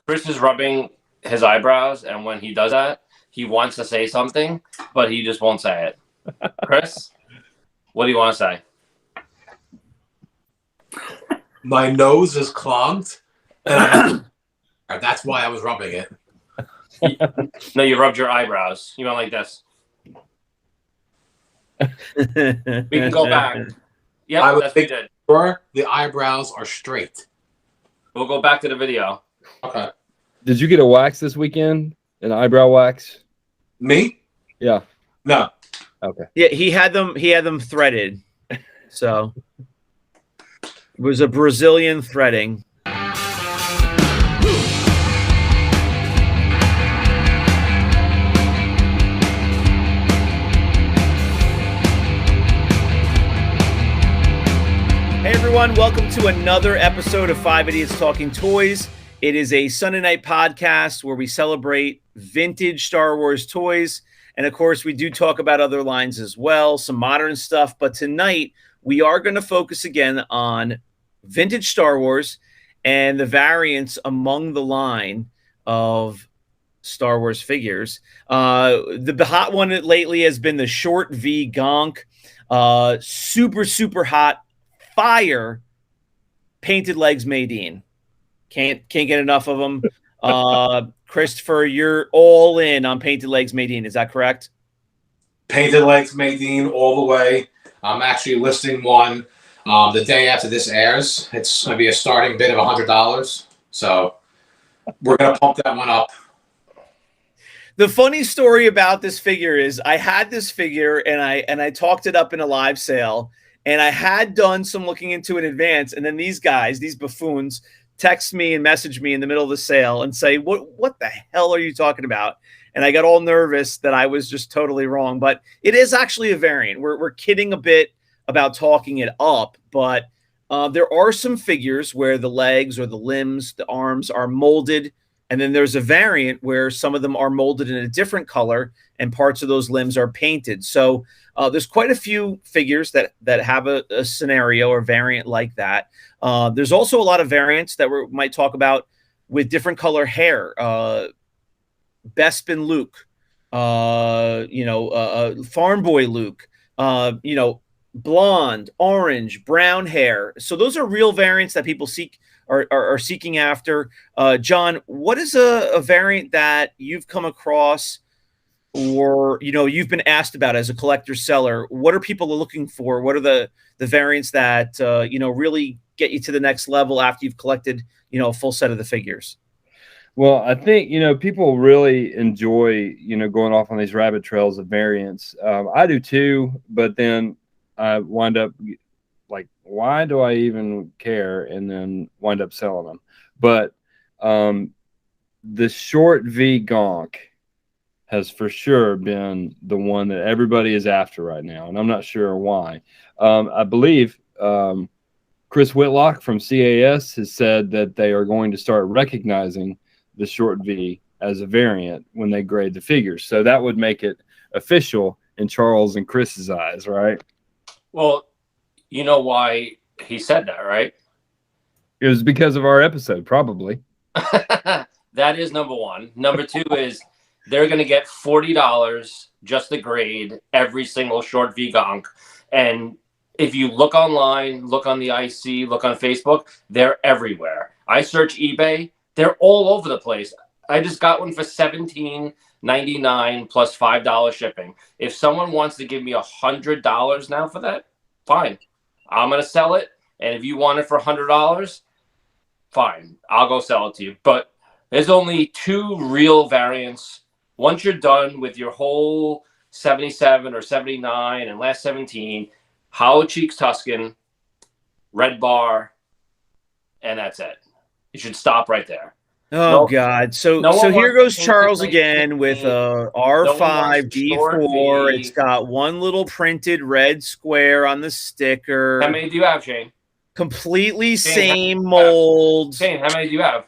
Chris is rubbing his eyebrows, and when he does that, he wants to say something, but he just won't say it. Chris, what do you want to say? My nose is clogged, and that's why I was rubbing it. No, you rubbed your eyebrows. You went like this. We can go back. Yeah, that's what you did. Sure, the eyebrows are straight. We'll go back to the video. Okay. Did you get a wax this weekend? An eyebrow wax? Me? Yeah. No. Okay. Yeah, he had them threaded. So it was a Brazilian threading. Hey everyone, welcome to another episode of 5 Idiots Talking Toys. It is a Sunday night podcast where we celebrate vintage Star Wars toys. And of course, we do talk about other lines as well, some modern stuff. But tonight, we are going to focus again on vintage Star Wars and the variants among the line of Star Wars figures. The hot one lately has been the short V Gonk. Super, super hot. Fire painted legs Madine. Can't get enough of them. Christopher, you're all in on painted legs Madine. Is that correct? Painted legs Madine all the way. I'm actually listing one the day after this airs. It's going to be a starting bid of $100. So we're going to pump that one up. The funny story about this figure is I had this figure and I talked it up in a live sale. And I had done some looking into it in advance, and then these guys, these buffoons, text me and message me in the middle of the sale and say, what the hell are you talking about? And I got all nervous that I was just totally wrong. But it is actually a variant. We're kidding a bit about talking it up, but there are some figures where the legs or the limbs, the arms are molded, and then there's a variant where some of them are molded in a different color and parts of those limbs are painted. So there's quite a few figures that have a scenario or variant like that. There's also a lot of variants that we might talk about with different color hair. Bespin Luke, Farm Boy Luke, blonde, orange, brown hair. So those are real variants that people are seeking after. John, what is a variant that you've come across or you've been asked about as a collector seller? What are people looking for? What are the variants that really get you to the next level after you've collected a full set of the figures? Well, I think people really enjoy going off on these rabbit trails of variants. I do too, but then I wind up like, why do I even care? And then wind up selling them. But the short V Gonk has for sure been the one that everybody is after right now, and I'm not sure why. I believe Chris Whitlock from CAS has said that they are going to start recognizing the short V as a variant when they grade the figures. So that would make it official in Charles and Chris's eyes, right? Well, you know why he said that, right? It was because of our episode, probably. That is number one. Number two is they're going to get $40 just to grade every single short V Gonk. And if you look online, look on the IC, look on Facebook, they're everywhere. I search eBay, they're all over the place. I just got one for $17.99 plus $5 shipping. If someone wants to give me $100 now for that, fine. I'm going to sell it. And if you want it for $100, fine. I'll go sell it to you. But there's only two real variants. Once you're done with your whole 77 or 79 and last 17, Hollow Cheeks Tuscan, Red Bar, and that's it. You should stop right there. Oh, God. So here goes Charles again with a R5 D4. It's got one little printed red square on the sticker. How many do you have, Shane? Completely same mold. Shane, how many do you have?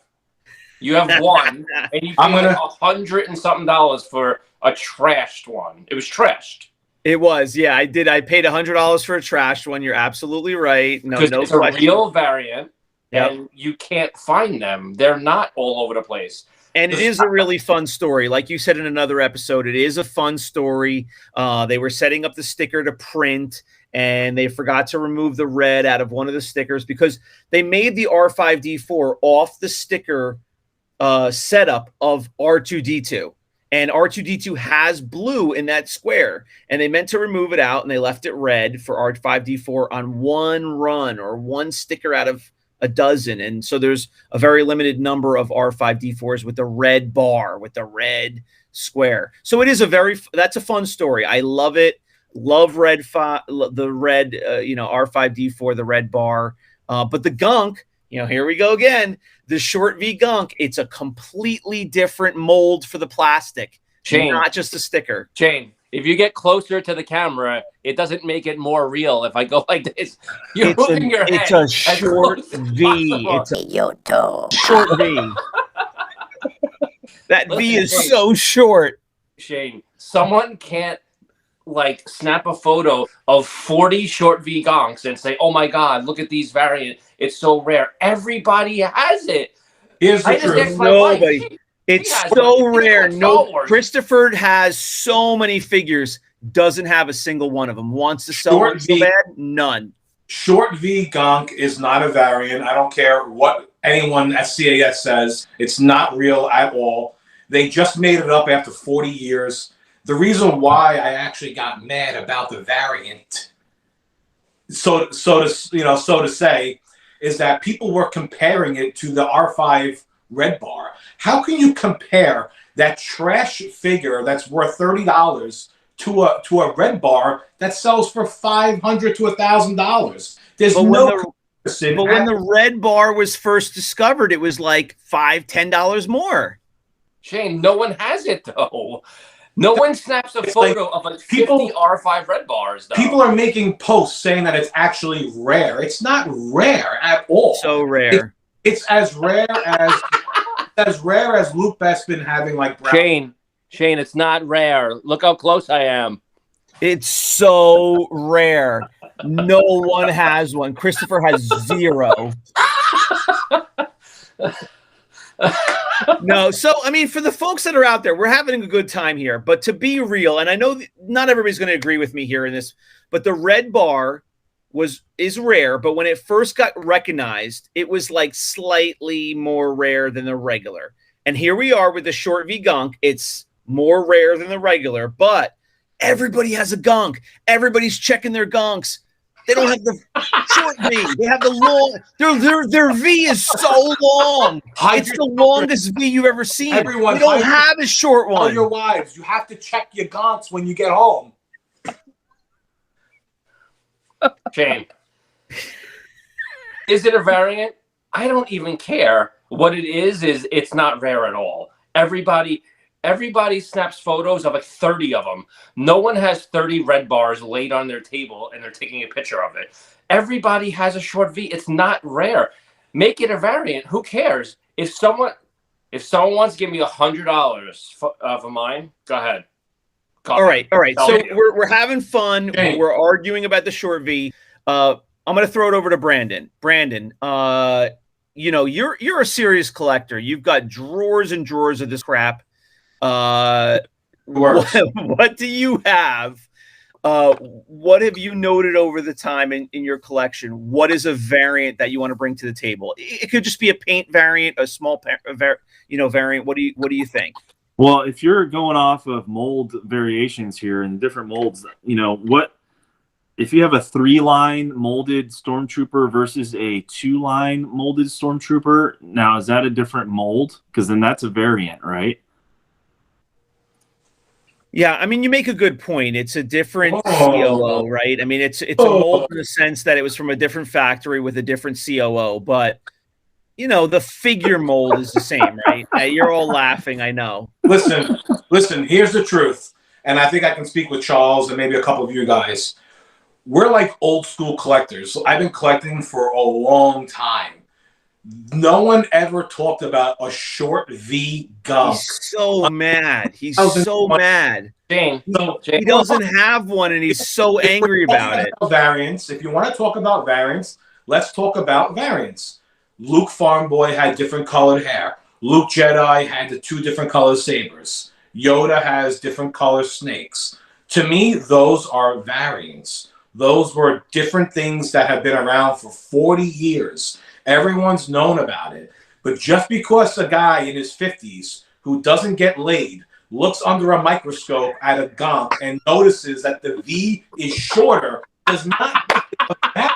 You have one, and you paid like $100 and something for a trashed one. It was trashed. It was, yeah. I did. I paid $100 for a trashed one. You're absolutely right. No it's question. A real variant. Yep. and you can't find them. They're not all over the place. And it is a really fun story. Like you said in another episode, it is a fun story. They were setting up the sticker to print, and they forgot to remove the red out of one of the stickers because they made the R5D4 off the sticker setup of R2D2. And R2D2 has blue in that square. And they meant to remove it out, and they left it red for R5D4 on one run or one sticker out of a dozen. And so there's a very limited number of R5D4s with the red bar, with the red square. So it is that's a fun story. I love it. Love the red, R5D4, the red bar. But the Gonk, here we go again. The short V Gonk, it's a completely different mold for the plastic. Shane, not just a sticker. Shane, if you get closer to the camera, it doesn't make it more real. If I go like this, you're moving your head. It's a short V. It's a short V. That V is so short. Shane, someone can't snap a photo of 40 short V Gonks and say, "Oh my God, look at these variants. It's so rare." Everybody has it. Here's the truth. Nobody. It's so rare. No, Christopher has so many figures, doesn't have a single one of them. Wants to sell one so bad? None. Short V Gonk is not a variant. I don't care what anyone at CAS says. It's not real at all. They just made it up after 40 years. The reason why I actually got mad about the variant, so to say, is that people were comparing it to the R5 Red Bar. How can you compare that trash figure that's worth $30 to a Red Bar that sells for $500 to $1,000? There's no comparison. But when the Red Bar was first discovered, it was like $5-10 more. Shane, no one has it though. No one snaps a photo of a 50 R5 Red Bars, though. People are making posts saying that it's actually rare. It's not rare at all. So rare. It's as rare as Luke Bespin having brown. Shane, it's not rare. Look how close I am. It's so rare. No one has one. Christopher has 0. No, so I mean, for the folks that are out there, we're having a good time here. But to be real, and I know not everybody's going to agree with me here in this, but the Red Bar is rare. But when it first got recognized, it was slightly more rare than the regular. And here we are with the short V Gonk. It's more rare than the regular, but everybody has a Gonk. Everybody's checking their Gonks. They don't have the short V. They have the long. Their V is so long. It's the longest V you've ever seen. Everyone, we don't have a short one. Tell your wives, you have to check your Gonks when you get home. Shane, is it a variant? I don't even care. What it is it's not rare at all. Everybody snaps photos of 30 of them. No one has 30 Red Bars laid on their table and they're taking a picture of it. Everybody has a short V. It's not rare. Make it a variant. Who cares? If someone wants to give me $100 for mine, go ahead. All right. So we're having fun. Okay. We're arguing about the short V. I'm going to throw it over to Brandon. Brandon, you're a serious collector. You've got drawers and drawers of this crap. What do you have? What have you noted over the time in your collection? What is a variant that you want to bring to the table? It could just be a paint variant, a small variant. What do you think? Well, if you're going off of mold variations here and different molds, if you have a 3-line molded Stormtrooper versus a 2-line molded Stormtrooper, now is that a different mold? Because then that's a variant, right? Yeah, I mean, you make a good point. It's a different COO, right? I mean, it's a mold in the sense that it was from a different factory with a different COO, but the figure mold is the same, right? You're all laughing, I know. Listen, here's the truth. And I think I can speak with Charles and maybe a couple of you guys. We're like old school collectors. I've been collecting for a long time. No one ever talked about a short V Gonk. He's so mad. He's so mad. Jane. He doesn't have one, and he's so angry about it. Variants. If you want to talk about variants, let's talk about variants. Luke Farm Boy had different colored hair. Luke Jedi had the 2 different colored sabers. Yoda has different colored snakes. To me, those are variants. Those were different things that have been around for 40 years. Everyone's known about it. But just because a guy in his 50s who doesn't get laid looks under a microscope at a Gonk and notices that the V is shorter does not make it a variant.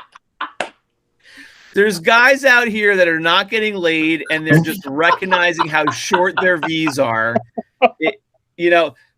There's guys out here that are not getting laid and they're just recognizing how short their V's are.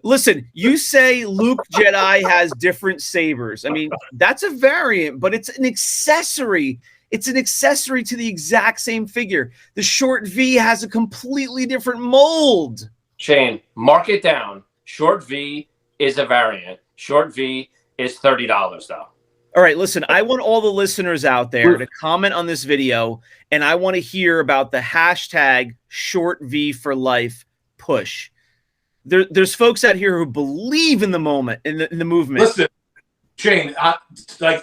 Listen, you say Luke Jedi has different sabers. I mean, that's a variant, but it's an accessory. It's an accessory to the exact same figure. The short V has a completely different mold. Shane, mark it down. Short V is a variant. Short V is $30 though. All right, listen, I want all the listeners out there to comment on this video, and I want to hear about the hashtag short V for life push. There's folks out here who believe in the moment, in the movement. Listen, Shane,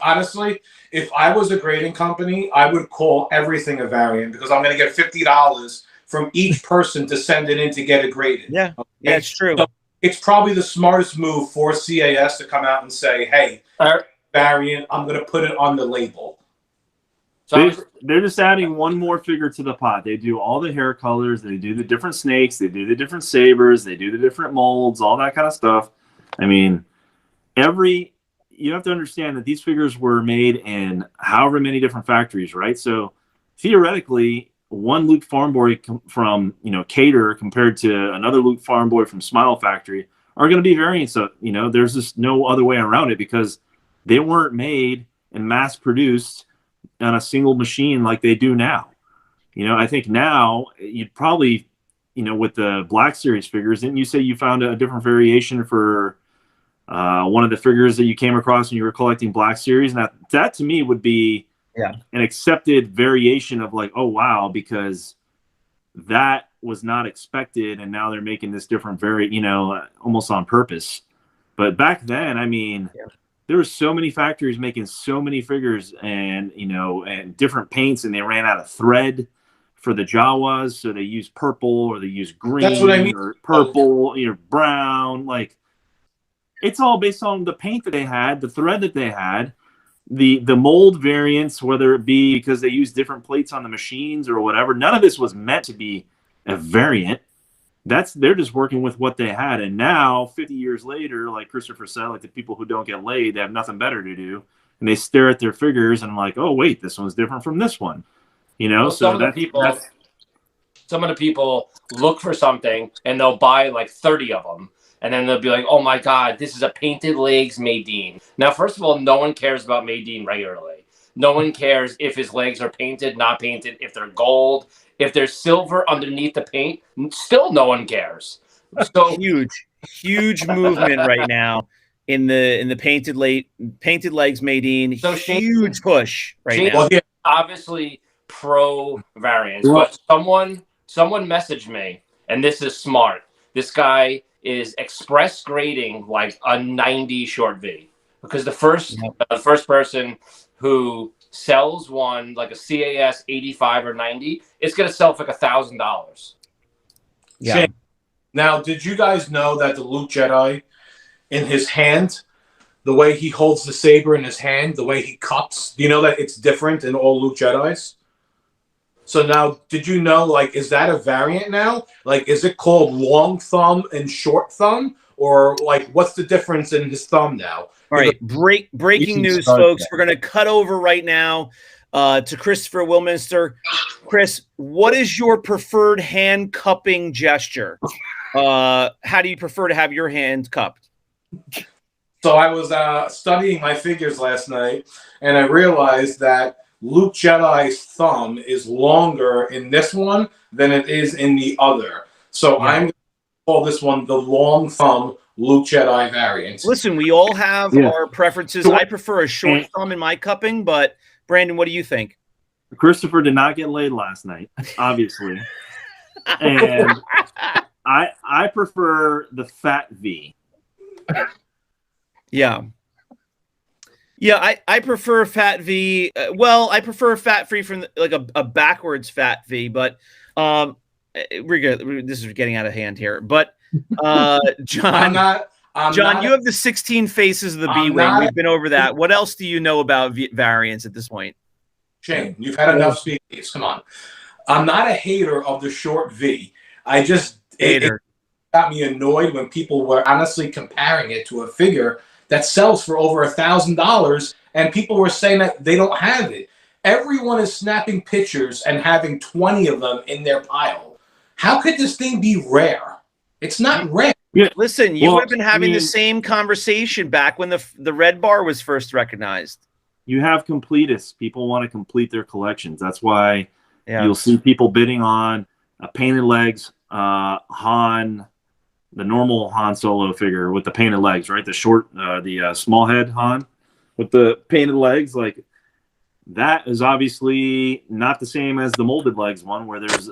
honestly, if I was a grading company, I would call everything a variant because I'm going to get $50 from each person to send it in to get it graded. Yeah, okay? Yeah, it's true. So it's probably the smartest move for CAS to come out and say, hey, variant, I'm going to put it on the label. So they're just adding one more figure to the pot. They do all the hair colors. They do the different snakes. They do the different sabers. They do the different molds, all that kind of stuff. I mean, you have to understand that these figures were made in however many different factories, right? So theoretically, one Luke Farm Boy from, Cater compared to another Luke Farm Boy from Smile Factory are going to be variants. So, there's just no other way around it because they weren't made and mass produced on a single machine like they do now. I think now you'd probably, with the Black Series figures, didn't you say you found a different variation for one of the figures that you came across when you were collecting Black Series? And that to me would be an accepted variation of like, oh, wow, because that was not expected. And now they're making this different almost on purpose. But back then, I mean, there were so many factories making so many figures and, and different paints, and they ran out of thread for the Jawas. So they used purple or they used green. That's what I mean. Or purple, brown. Like, it's all based on the paint that they had, the thread that they had, the mold variants, whether it be because they used different plates on the machines or whatever. None of this was meant to be a variant. They're just working with what they had. And now, 50 years later, like Christopher said, like the people who don't get laid, they have nothing better to do. And they stare at their figures and like, oh, wait, this one's different from this one. Well, so some of the people look for something and they'll buy like 30 of them. And then they'll be like, oh my God, this is a painted legs Maydeen. Now, first of all, no one cares about Maydeen regularly. No one cares if his legs are painted, not painted, if they're gold, if there's silver underneath the paint. Still no one cares. So huge movement right now in the painted legs Maydeen. So huge push right now. Well, obviously pro variants, but someone messaged me, and this is smart. This guy is express grading like a 90 short V because the first person who sells one like a CAS 85 or 90, it's going to sell for like $1,000. Yeah. Now, did you guys know that the Luke Jedi in his hand, the way he holds the saber in his hand, the way he cups, do you know that it's different in all Luke Jedis? So now, did you know, like, is that a variant now? Like, is it called long thumb and short thumb? Or, like, what's the difference in his thumb now? All right, breaking news, folks. We're going to cut over right now to Christopher Wilminster. Chris, what is your preferred hand cupping gesture? How do you prefer to have your hand cupped? So I was studying my figures last night, and I realized that Luke Jedi's thumb is longer in this one than it is in the other. So I'm going to call this one the long thumb Luke Jedi variant. Listen, we all have our preferences. I prefer a short thumb in my cupping, but Brandon, what do you think? Christopher did not get laid last night, obviously. And I prefer the fat V. Yeah. Yeah, I prefer fat V. Well, I prefer fat free from like a backwards fat V, but this is getting out of hand here. But John, I'm not you have the 16 faces of the B I'm wing. not We've been over that. What else do you know about variants at this point? Shane, you've had enough speeches. Come on. I'm not a hater of the short V. I just it got me annoyed when people were honestly comparing it to a figure that sells for over $1,000, and people were saying that they don't have it. Everyone is snapping pictures and having 20 of them in their pile. How could this thing be rare? It's not rare. Yeah. Listen, you would have been having the same conversation back when the red bar was first recognized. You have completists. People want to complete their collections. That's why you'll see people bidding on painted legs, Han, the normal Han Solo figure with the painted legs, right? The short, the small head Han with the painted legs. Like, that is obviously not the same as the molded legs one, where there's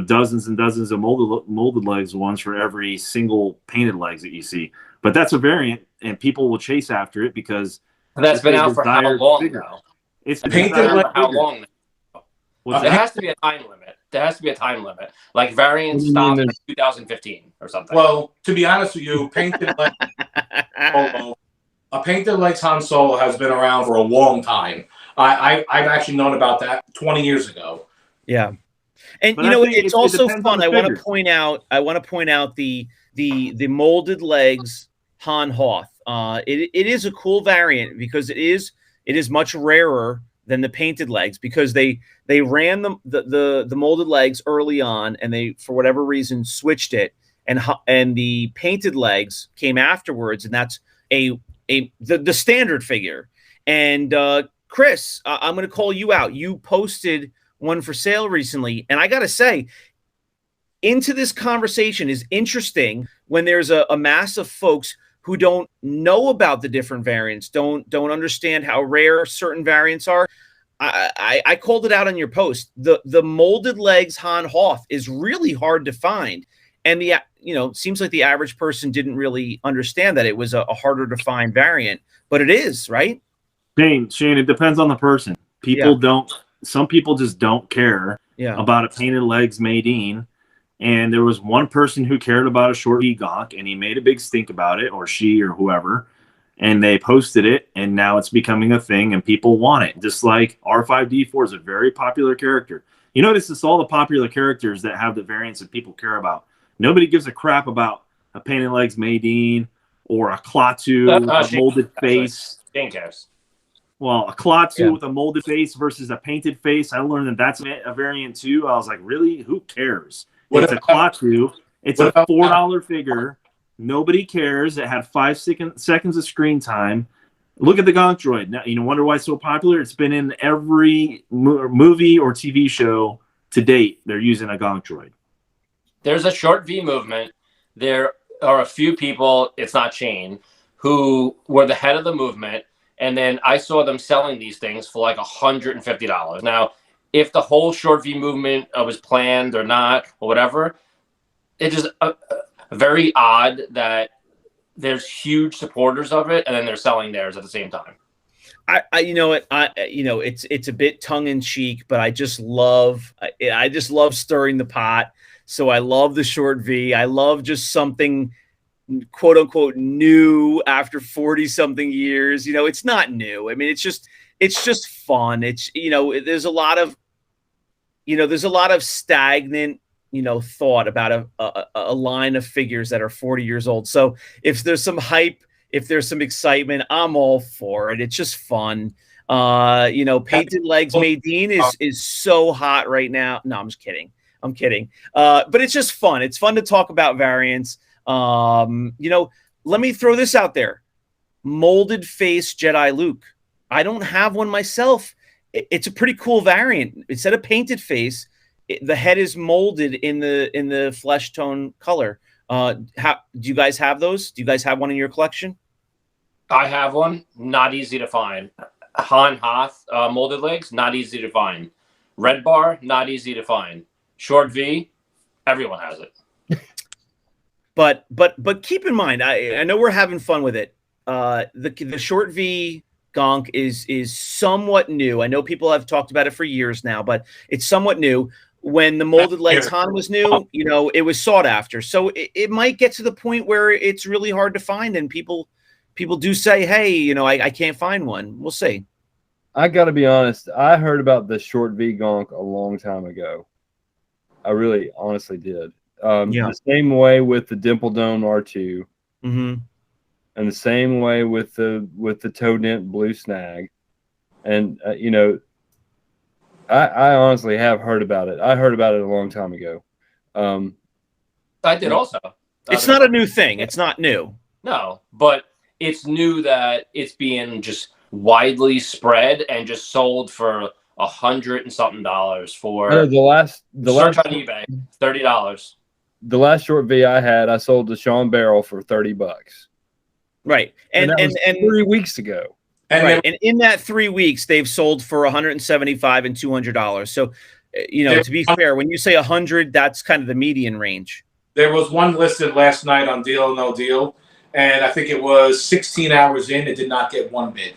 dozens and dozens of molded legs ones for every single painted legs that you see. But that's a variant, and people will chase after it because that's been out for how long now? It's painted for how long now? There has to be a time limit. There has to be a time limit. Like variants stopped in 2015 or something. Well, to be honest with you, painted legs a painted legs Han Solo has been around for a long time. I've actually known about that 20 years ago. Yeah. And but it's also fun. I want to point out the molded legs Han Hoth. It is a cool variant because it is much rarer than the painted legs, because they ran the molded legs early on, and they, for whatever reason, switched it, and the painted legs came afterwards, and that's the standard figure. And Chris, I'm going to call you out. You posted one for sale recently, and I got to say, into this conversation is interesting when there's a mass of folks who don't know about the different variants, don't understand how rare certain variants are. I called it out on your post. The molded legs Han Hoth is really hard to find, and seems like the average person didn't really understand that it was a harder to find variant, but it is, right? Shane, it depends on the person. Some people just don't care about a painted legs Maydeen. And there was one person who cared about a short V Gonk, and he made a big stink about it, or she, or whoever, and they posted it, and now it's becoming a thing, and people want it. Just like R5D4 is a very popular character. You notice it's all the popular characters that have the variants that people care about. Nobody gives a crap about a painted legs Maydeen or a Klaatu with a molded face. Shane cares. Well, a Klaatu with a molded face versus a painted face. I learned that that's a variant too. I was like, really? Who cares? It's a Klaatu. It's a $4 figure. Nobody cares. It had 5 seconds of screen time. Look at the Gonk droid. Now, you wonder why it's so popular? It's been in every movie or TV show to date. They're using a Gonk droid. There's a short V movement. There are a few people, it's not Shane, who were the head of the movement. And then I saw them selling these things for like $150. Now, if the whole short V movement was planned or not, or whatever, it's just very odd that there's huge supporters of it, and then they're selling theirs at the same time. It's a bit tongue in cheek, but I just love stirring the pot. So I love the short V. I love just something quote unquote new after 40 something years. It's not new. I mean, it's just fun. It's, there's a lot of stagnant, thought about a line of figures that are 40 years old. So if there's some hype, if there's some excitement, I'm all for it. It's just fun. Painted legs Maydeen is so hot right now. No, I'm just kidding. But it's just fun. It's fun to talk about variants. Let me throw this out there. Molded face Jedi Luke. I don't have one myself. It's a pretty cool variant. Instead of painted face, the head is molded in the flesh tone color. Do you guys have those? Do you guys have one in your collection? I have one. Not easy to find. Han Hoth molded legs, not easy to find. Red bar, not easy to find. Short V, everyone has it. But keep in mind, I know we're having fun with it. The short V Gonk is somewhat new. I know people have talked about it for years now, but it's somewhat new. When the molded legs Han was new, you know, it was sought after. So it might get to the point where it's really hard to find, and people do say, hey, you know, I can't find one. We'll see. I got to be honest. I heard about the short V Gonk a long time ago. I really honestly did. The same way with the Dimple Dome R2, Mm-hmm. and the same way with the toe dent blue snag, and you know, I honestly have heard about it. I heard about it a long time ago. I did also. It's not a new thing. It's not new. No, but it's new that it's being just widely spread and just sold for $100 and something for the last search on eBay, $30. The last short V I had, I sold to Sean Barrell for $30. Right. And that was 3 weeks ago. And right. And in that 3 weeks, they've sold for $175 and $200. So, you know, to be fair, when you say 100, that's kind of the median range. there was one listed last night on Deal or No Deal, and I think it was 16 hours in. It did not get one bid.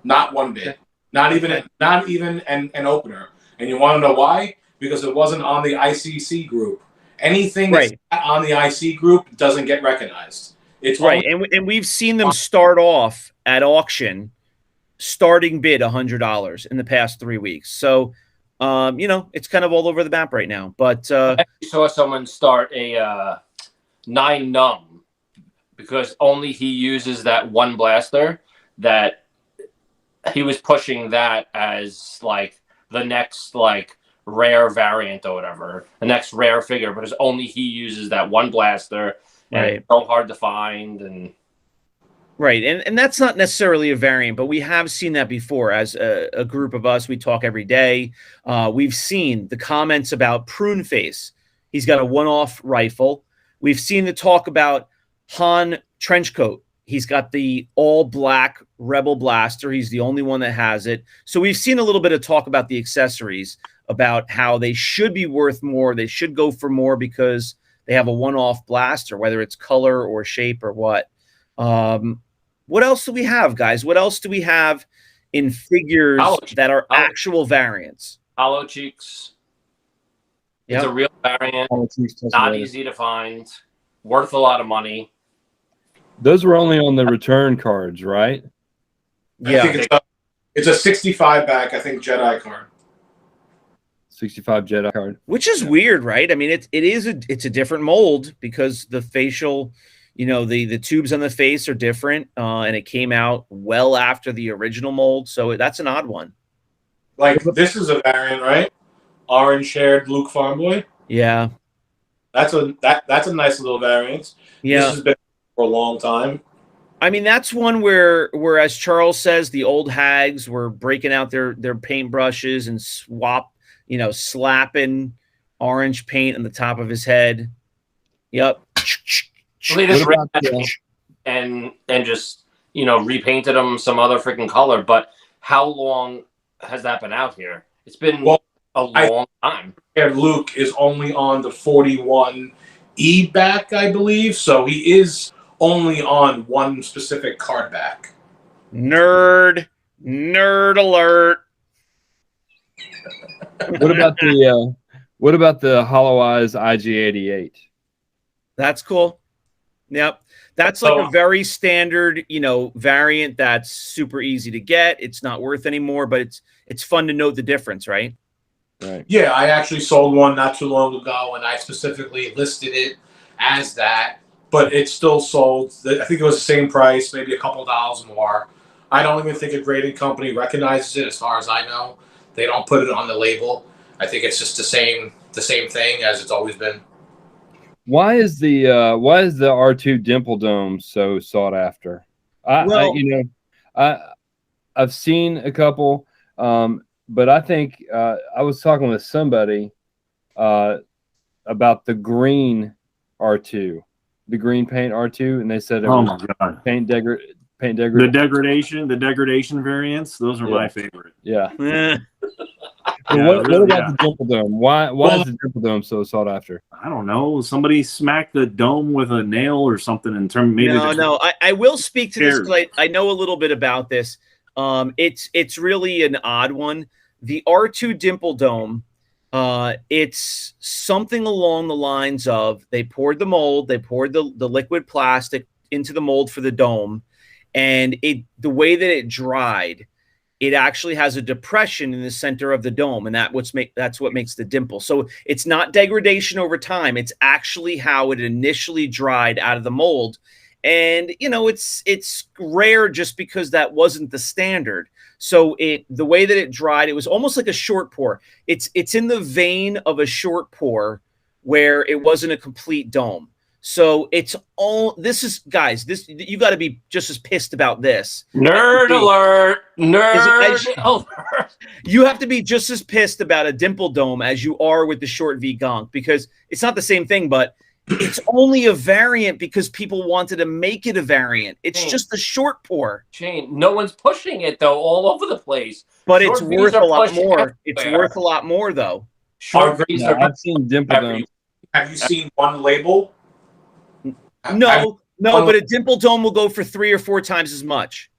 Not one bid. Not even an opener. And you want to know why? Because it wasn't on the ICC group. Anything that's not on the IC group doesn't get recognized. It's right. And we've seen them start off at auction, starting bid $100 in the past 3 weeks. So, you know, it's kind of all over the map right now. But I actually saw someone start a 9 Numb because only he uses that one blaster, that he was pushing that as like the next like rare variant or whatever, the next rare figure, because only he uses that one blaster, and it's so hard to find. And and that's not necessarily a variant, but we have seen that before. As a group of us, we talk every day. We've seen the comments about Prune Face. He's got a one-off rifle. We've seen the talk about Han Trenchcoat. He's got the all-black Rebel blaster. He's the only one that has it. So we've seen a little bit of talk about the accessories, about how they should be worth more. They should go for more because they have a one-off blaster, whether it's color or shape or what. What else do we have, guys? What else do we have in figures that are actual variants? Hollow Cheeks. It's a real variant. Not easy to find. Worth a lot of money. Those were only on the return cards, right? Yeah. I think it's a 65 back, I think, Jedi card. 65 Jedi card. Which is weird, right? I mean, it's a different mold because the facial, you know, the tubes on the face are different, and it came out well after the original mold, so that's an odd one. Like, this is a variant, right? Orange haired Luke Farmboy. Yeah. That's a nice little variant. Yeah. This has been for a long time. I mean, that's one where as Charles says, the old hags were breaking out their paintbrushes and slapping orange paint on the top of his head. Yep. And just, you know, repainted them some other freaking color. But how long has that been out here? It's been a long time. And Luke is only on the 41E back, I believe. So he is only on one specific card back. Nerd alert. What about the Hollow Eyes IG88? That's cool. Yep. That's like a very standard, you know, variant that's super easy to get. It's not worth anymore, but it's fun to note the difference, right? Right. Yeah, I actually sold one not too long ago, and I specifically listed it as that, but it's still sold. I think it was the same price, maybe a couple dollars more. I don't even think a graded company recognizes it, as far as I know. They don't put it on the label. I think it's just the same thing as it's always been. Why is the R2 Dimple Dome so sought after? I've seen a couple, but I think I was talking with somebody about the green R2, the green paint R2, and they said it was paint degradation. The degradation variants, those are my favorite. Yeah. What about the Dimple Dome? Why is the Dimple Dome so sought after? I don't know. Somebody smacked the dome with a nail or something in terms. No. I will speak to this because I know a little bit about this. It's really an odd one. The R2 Dimple Dome, it's something along the lines of they poured the mold, they poured the liquid plastic into the mold for the dome, and the way that it dried, it actually has a depression in the center of the dome, and that's what makes the dimple. So it's not degradation over time. It's actually how it initially dried out of the mold. And it's rare just because that wasn't the standard. So the way that it dried, it was almost like a short pour. It's in the vein of a short pour where it wasn't a complete dome. So guys, you got to be just as pissed about this. Nerd alert! Nerd alert! You have to be just as pissed about a dimple dome as you are with the short V Gonk, because it's not the same thing, but it's only a variant because people wanted to make it a variant. It's just a short pour. Shane, no one's pushing it though, all over the place. But it's worth a lot more. It's worth a lot more though. Short V's are I've seen dimple dome. Have you seen one label? No, but a dimple dome will go for 3 or 4 times as much.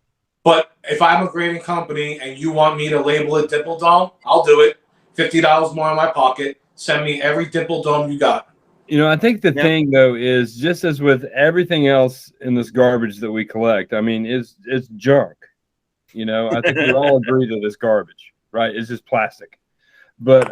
But if I'm a grading company and you want me to label it dimple dome, I'll do it. $50 more in my pocket. Send me every dimple dome you got. I think the thing though is, just as with everything else in this garbage that we collect, I mean, it's junk. I think we all agree that it's garbage, right? It's just plastic. But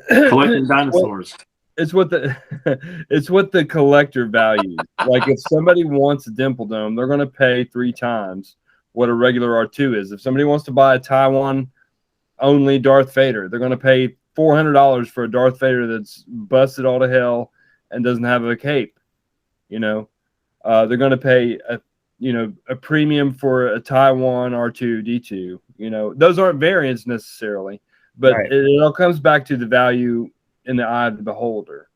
collecting dinosaurs. It's what the collector values. Like if somebody wants a dimple dome, they're going to pay 3 times what a regular R2 is. If somebody wants to buy a Taiwan only Darth Vader, they're going to pay $400 for a Darth Vader that's busted all to hell and doesn't have a cape. They're going to pay a premium for a Taiwan R2D2. Those aren't variants necessarily, but it all comes back to the value in the eye of the beholder.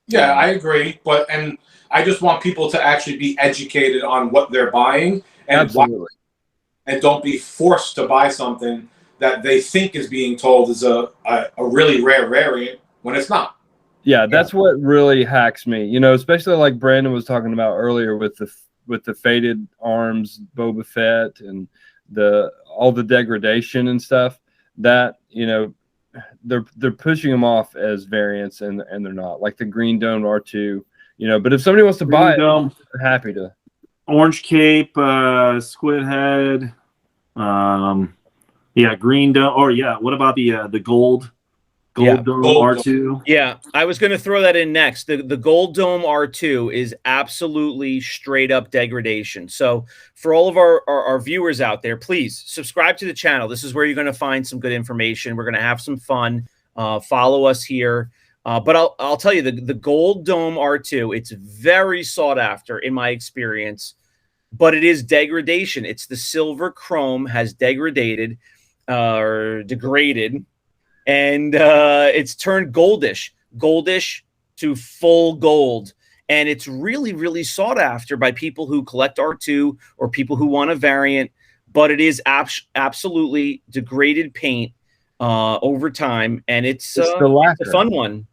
Yeah, I agree, and I just want people to actually be educated on what they're buying and and don't be forced to buy something that they think is being told is a really rare variant when it's not. Yeah, that's what really hacks me. Especially like Brandon was talking about earlier with the faded arms Boba Fett and all the degradation and stuff. That they're pushing them off as variants and they're not, like the green dome R2, but if somebody wants to buy it, I'm happy to. Orange cape, squid head, green dome, or what about the gold dome R2? Yeah, I was going to throw that in next. The gold dome R2 is absolutely straight up degradation. So for all of our viewers out there, please subscribe to the channel. This is where you're going to find some good information. We're going to have some fun. Follow us here. But I'll tell you, the gold dome R2, it's very sought after in my experience, but it is degradation. It's the silver chrome has degraded or degraded. And it's turned goldish to full gold. And it's really, really sought after by people who collect R2 or people who want a variant. But it is absolutely degraded paint over time. And it's a fun one.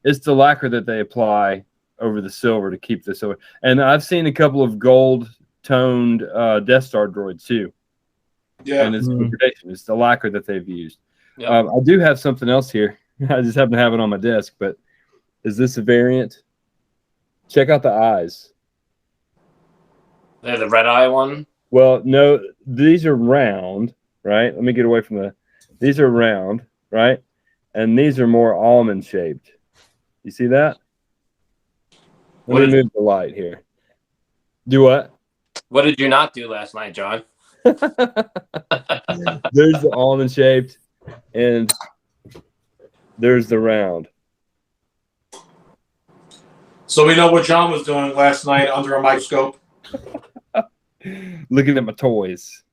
It's the lacquer that they apply over the silver to keep the silver. And I've seen a couple of gold-toned Death Star droids too. Yeah. And it's degradation. It's the lacquer that they've used. Yep. I do have something else here. I just happen to have it on my desk, but is this a variant? Check out the eyes. They're the red eye one? Well, no, these are round, right? Let me get away from these are round, right? And these are more almond shaped. You see that? Let me move the light here. Do what? What did you not do last night, John? There's the almond shaped. And there's the round. So we know what John was doing last night under a microscope. Looking at my toys.